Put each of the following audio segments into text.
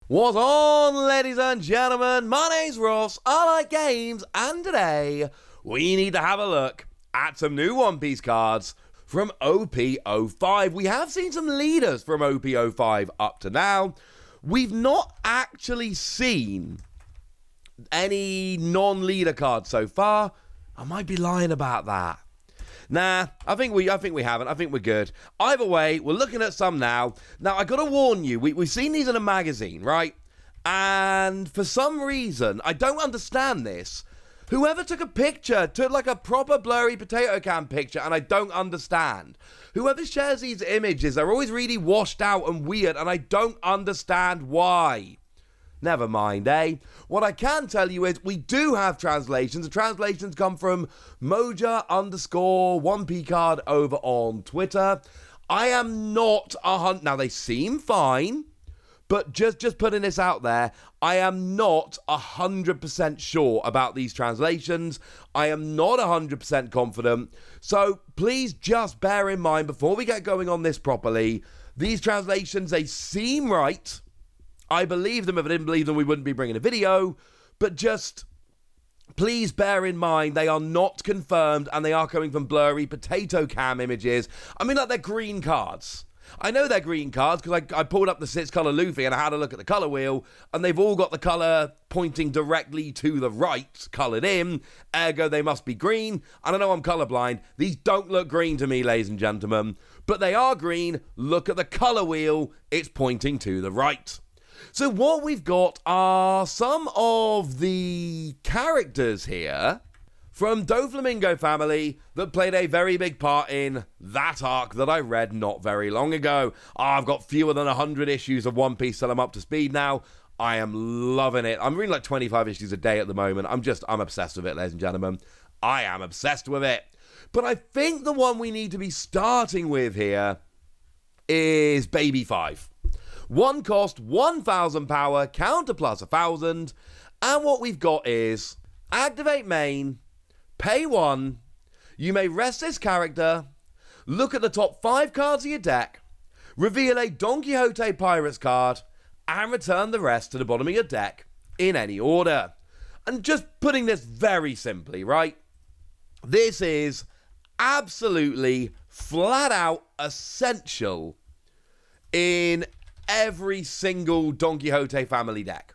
What's on, ladies and gentlemen? My name's Ross, I like games, and today we need to have a look at some new One Piece cards from OP05. We have seen some leaders from OP05 up to now. We've not actually seen any non-leader cards so far. I might be lying about that. Nah, I think we haven't. I think we're good. Either way, we're looking at some now. Now, I gotta warn you, we've seen these in a magazine, right? And for some reason, I don't understand this. Whoever took a picture, took like a proper blurry potato can picture, and I don't understand. Whoever shares these images, they're always really washed out and weird, and I don't understand why. Never mind, eh? What I can tell you is we do have translations. The translations come from Moja_1Pcard over on Twitter. I am not now they seem fine, but just putting this out there, I am not 100% sure about these translations. I am not 100% confident. So please just bear in mind before we get going on this properly, these translations, they seem right. I believe them. If I didn't believe them, we wouldn't be bringing a video. But just please bear in mind, they are not confirmed and they are coming from blurry potato cam images. I mean, like, they're green cards. I know they're green cards because I pulled up the 6-color Luffy and I had a look at the color wheel, and they've all got the color pointing directly to the right, colored in. Ergo, they must be green. And I know I'm colorblind. These don't look green to me, ladies and gentlemen. But they are green. Look at the color wheel. It's pointing to the right. So what we've got are some of the characters here from Doflamingo family that played a very big part in that arc that I read not very long ago. I've got fewer than 100 issues of One Piece till I'm up to speed now. I am loving it. I'm reading like 25 issues a day at the moment. I'm obsessed with it, ladies and gentlemen. I am obsessed with it. But I think the one we need to be starting with here is Baby 5. One cost, 1,000 power, counter plus 1,000. And what we've got is activate main, pay 1. You may rest this character, look at the top 5 cards of your deck, reveal a Don Quixote Pirates card, and return the rest to the bottom of your deck in any order. And just putting this very simply, right? This is absolutely flat out essential in every single Don Quixote family deck.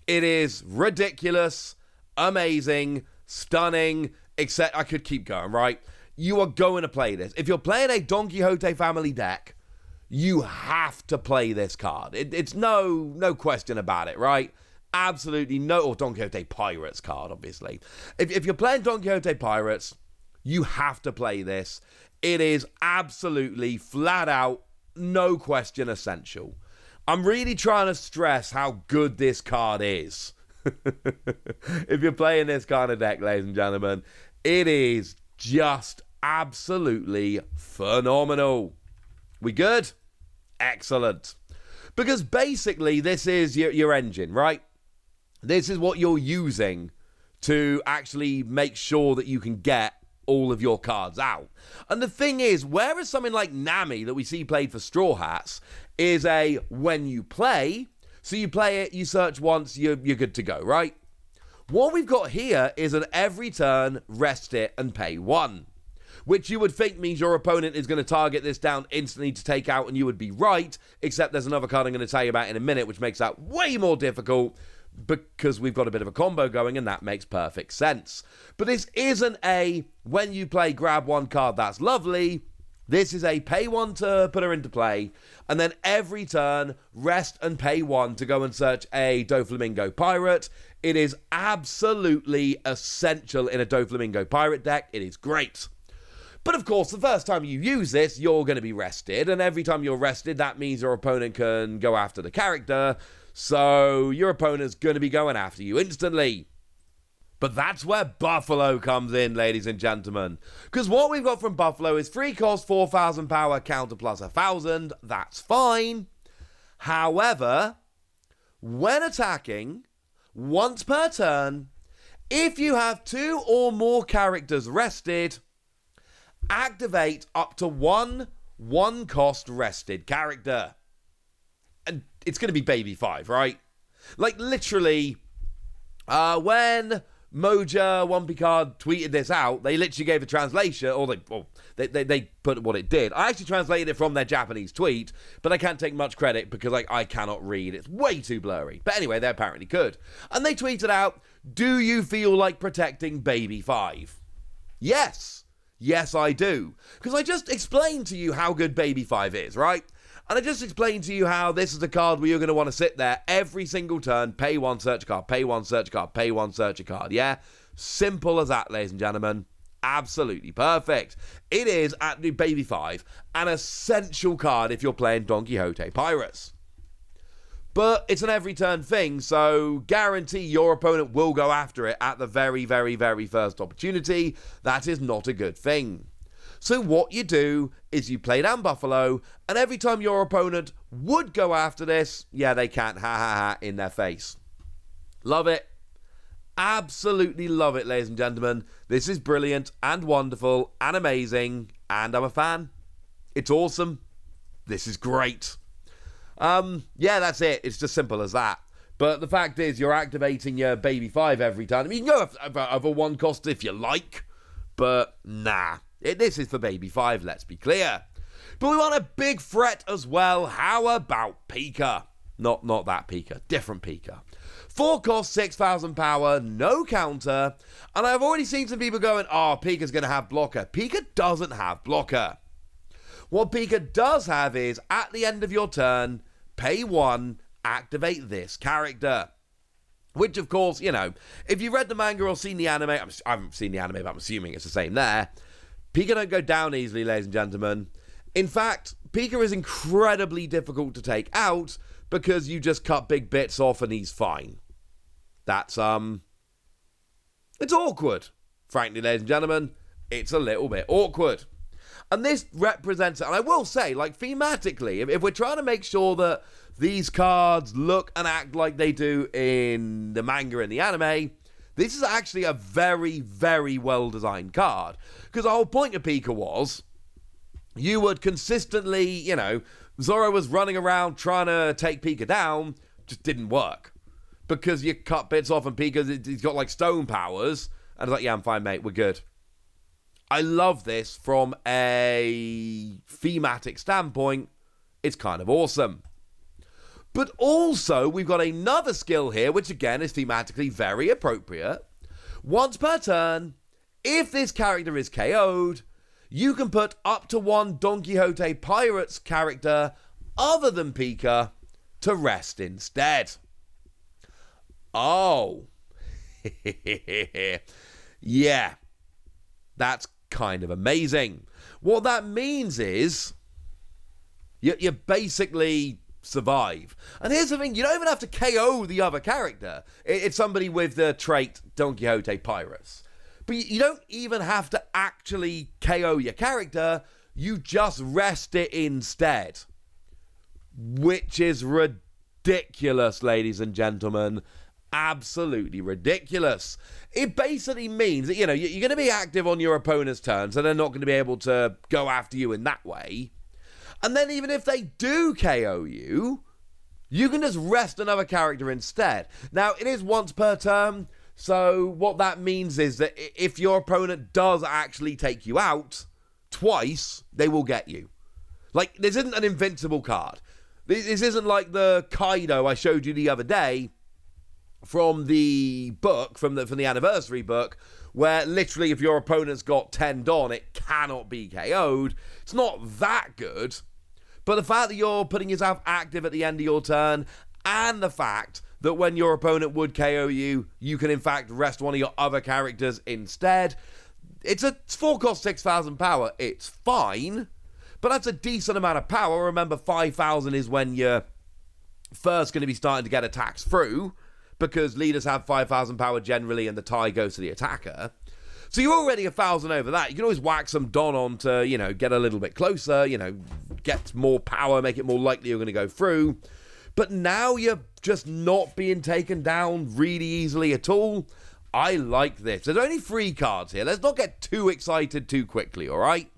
It is ridiculous, amazing, stunning, except I could keep going, right? You are going to play this. If you're playing a Don Quixote family deck, you have to play this card. It's no question about it, right? Absolutely no, or Don Quixote Pirates card, obviously. If you're playing Don Quixote Pirates, you have to play this. It is absolutely flat out, no question, essential. I'm really trying to stress how good this card is. If you're playing this kind of deck, ladies and gentlemen, it is just absolutely phenomenal. We good? Excellent. Because basically this is your engine, right? This is what you're using to actually make sure that you can get all of your cards out. And the thing is, whereas something like Nami that we see played for Straw Hats is a when you play, so you play it, you search once, you're good to go, right? What we've got here is an every turn, rest it, and pay 1. Which you would think means your opponent is going to target this down instantly to take out, and you would be right, except there's another card I'm going to tell you about in a minute, which makes that way more difficult, because we've got a bit of a combo going, and that makes perfect sense. But this isn't a, when you play, grab 1 card, that's lovely. This is a pay 1 to put her into play, and then every turn, rest and pay 1 to go and search a Doflamingo Pirate. It is absolutely essential in a Doflamingo Pirate deck. It is great. But of course, the first time you use this, you're going to be rested, and every time you're rested, that means your opponent can go after the character, so your opponent's going to be going after you instantly. But that's where Buffalo comes in, ladies and gentlemen. Because what we've got from Buffalo is free cost, 4,000 power, counter plus 1,000. That's fine. However, when attacking, once per turn, if you have 2 or more characters rested, activate up to one cost rested character. And it's going to be Baby 5, right? Like, literally, when Moja One Picard tweeted this out, they literally gave a translation, or they put what it did. I actually translated it from their Japanese tweet, but I can't take much credit because I cannot read. It's way too blurry. But anyway, they apparently could. And they tweeted out, do you feel like protecting Baby 5? Yes. Yes, I do. Because I just explained to you how good Baby 5 is, right? And I just explained to you how this is a card where you're going to want to sit there every single turn, pay one, search a card, pay one, search a card, pay one, search a card, yeah? Simple as that, ladies and gentlemen. Absolutely perfect. It is, at Baby 5, an essential card if you're playing Don Quixote Pirates. But it's an every turn thing, so guarantee your opponent will go after it at the very, very, very first opportunity. That is not a good thing. So what you do is you play down Buffalo, and every time your opponent would go after this, yeah, they can't, ha ha ha, in their face. Love it. Absolutely love it, ladies and gentlemen. This is brilliant and wonderful and amazing, and I'm a fan. It's awesome. This is great. Yeah, that's it. It's just simple as that. But the fact is, you're activating your Baby 5 every time. I mean, you can go over one cost if you like, but nah. This is for Baby 5, let's be clear. But we want a big threat as well. How about Pika? Not that Pika, different Pika. 4 cost, 6,000 power, no counter. And I've already seen some people going, oh, Pika's going to have blocker. Pika doesn't have blocker. What Pika does have is, at the end of your turn, pay 1, activate this character. Which, of course, you know, if you've read the manga or seen the anime, I haven't seen the anime, but I'm assuming it's the same there. Pika don't go down easily, ladies and gentlemen. In fact, Pika is incredibly difficult to take out because you just cut big bits off and he's fine. That's, it's awkward. Frankly, ladies and gentlemen, it's a little bit awkward. And this represents it. And I will say, like, thematically, if we're trying to make sure that these cards look and act like they do in the manga and the anime, this is actually a very, very well-designed card. Because the whole point of Pika was, you would consistently, you know, Zoro was running around trying to take Pika down, just didn't work. Because you cut bits off and Pika, he's got like stone powers, and it's like, yeah, I'm fine, mate, we're good. I love this from a thematic standpoint. It's kind of awesome. But also, we've got another skill here, which again is thematically very appropriate. Once per turn, if this character is KO'd, you can put up to 1 Don Quixote Pirates character other than Pika to rest instead. Oh. Yeah. That's kind of amazing. What that means is you basically survive. And here's the thing, you don't even have to KO the other character. It's somebody with the trait Don Quixote Pirates. But you don't even have to actually KO your character, you just rest it instead. Which is ridiculous, ladies and gentlemen. Absolutely ridiculous. It basically means that, you know, you're going to be active on your opponent's turn, so they're not going to be able to go after you in that way. And then even if they do KO you, you can just rest another character instead. Now, it is once per turn, so what that means is that if your opponent does actually take you out twice, they will get you. Like, this isn't an invincible card. This isn't like the Kaido I showed you the other day from the book, from the anniversary book, where literally if your opponent's got 10 Don, it cannot be KO'd. It's not that good. But the fact that you're putting yourself active at the end of your turn, and the fact that when your opponent would KO you, you can in fact rest one of your other characters instead. It's 4 cost 6,000 power. It's fine, but that's a decent amount of power. Remember, 5,000 is when you're first going to be starting to get attacks through, because leaders have 5,000 power generally and the tie goes to the attacker. So you're already 1,000 over that. You can always whack some Don on to, you know, get a little bit closer, you know, get more power, make it more likely you're going to go through. But now you're just not being taken down really easily at all. I like this. There's only 3 cards here. Let's not get too excited too quickly, all right?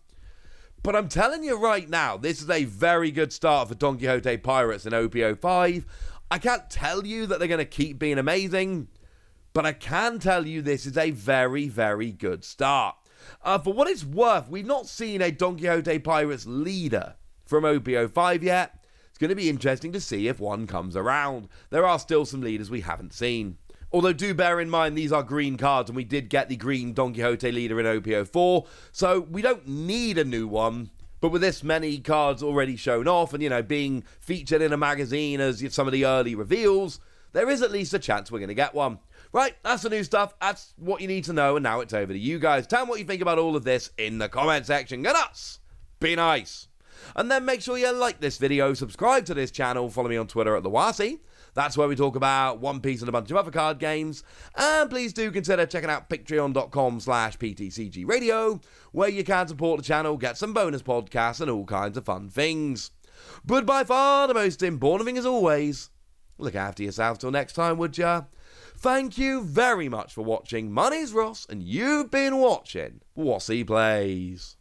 But I'm telling you right now, this is a very good start for Don Quixote Pirates in OP05. I can't tell you that they're going to keep being amazing, but I can tell you this is a very, very good start. For what it's worth, we've not seen a Don Quixote Pirates leader from OP05 yet. It's going to be interesting to see if one comes around. There are still some leaders we haven't seen. Although do bear in mind these are green cards and we did get the green Don Quixote leader in OP04, so we don't need a new one. But with this many cards already shown off and, you know, being featured in a magazine as some of the early reveals, there is at least a chance we're going to get one. Right, that's the new stuff. That's what you need to know, and now it's over to you guys. Tell me what you think about all of this in the comment section. Get us! Be nice! And then make sure you like this video, subscribe to this channel, follow me on Twitter at TheWasi. That's where we talk about One Piece and a bunch of other card games. And please do consider checking out patreon.com/PTCGradio, where you can support the channel, get some bonus podcasts, and all kinds of fun things. But by far the most important thing, as always, look after yourself till next time, would ya? Thank you very much for watching. My name's Ross, and you've been watching Wasi Plays.